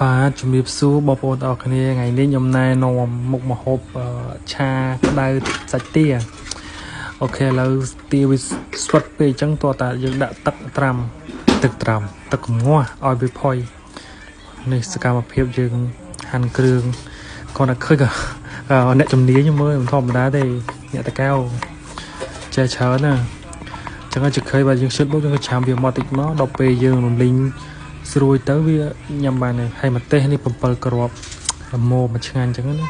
បាទជំរាបសួរបងប្អូនទាំងអស់គ្នាថ្ងៃនេះខ្ញុំណែនាំមុខម្ហូបឆាក្តៅសាច់ទាអូខេឥឡូវទាវាស្វិតពេកអញ្ចឹងតោះតាយើងដាក់ទឹកត្រាំទឹកកង្ងាស់ឲ្យវាផុយនេះសកម្មភាពយើងហាន់គ្រឿងគាត់តែឃើញអ្នកជំនាញមើលមិនធម្មតាទេអ្នកតកៅចេះច្រើនណាចឹងតែឃើញបើយើងឈឹតមកយើងក៏ឆាំវាមកតិចមកដល់ពេលយើងរំលីងស្រួយទៅវាញ៉ាំបានហើយម្ទេសនេះ7គ្រាប់ល្មមឆ្ងាញ់អញ្ចឹងណា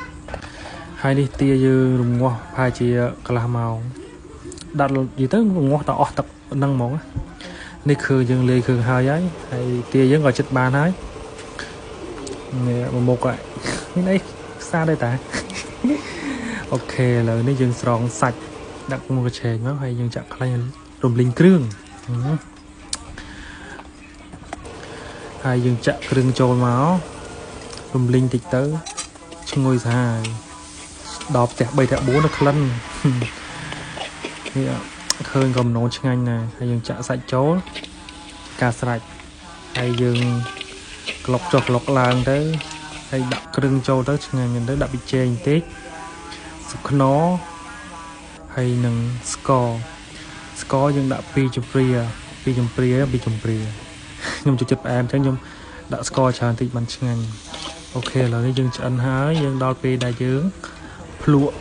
ហើយនេះទាយើងរងាស់ប្រហែលជាកន្លះម៉ោងដាក់និយាយទៅរងាស់ដល់អស់ទឹកហ្នឹងហ្មងនេះគឺយើងលាយគ្រឿងហើយទាយើងក៏ចិត្តបានហើយនេះមុខហ្នឹងមានអីផ្សារដែរតាអូខេឥឡូវនេះយើងស្រង់សាច់ដាក់មុខកញ្ឆេងមកហើយយើងចាក់ខ្លាញ់រំលីងគ្រឿងហើយយើងចាក់គ្រឿងចូលមករំលីងតិចទៅឈ្ងុយស្អាតដល់ផ្ទះ3ផ្ទះ4នៅក្លិននេះឃើញក៏ម្នងឆ្ងាញ់ណាស់ហើយយើងចាក់សាច់ចូលការស្រេចហើយយើងក្លុកចុះក្លុកឡើងទៅហើយដាក់គ្រឿងចូលទៅឆ្ងាញ់ទៅដាក់ប៊ីចេងបន្តិចស្ករហើយនឹងស្ករយើងដាក់2ជំរាខ្ញុំចូលចិត្តផ្អែមអញ្ចឹងខ្ញុំដាក់ស្ករច្រើនតិចបានឆ្ងាញ់អូខេឥឡូវនេះយើងឆ្អិនហើយយើងដល់ពេលដែលយើងភ្លក់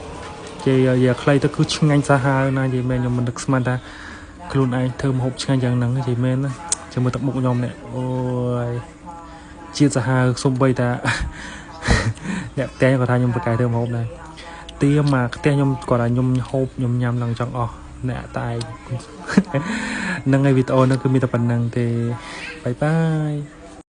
ជាយ៉ាខ្លីទៅគឺឆ្ងាញ់សាហាវណាស់និយាយមែនខ្ញុំមិននឹកស្មានថាខ្លួនឯងធ្វើម្ហូបឆ្ងាញ់យ៉ាងហ្នឹងនិយាយមែនណាចាំមើលទឹកមុខខ្ញុំនេះអូយជាតិសាហាវសំបីតាអ្នកផ្ទះគាត់ថាខ្ញុំប្រកែកធ្វើម្ហូបដែរទាមកផ្ទះខ្ញុំគាត់ថាខ្ញុំហូបខ្ញុំញ៉ាំឡើងចង់អស់អ្នកតែហ្នឹងហើយវីដេអូហ្នឹងគឺមានតែប៉ុណ្្នឹងទេបាយបាយ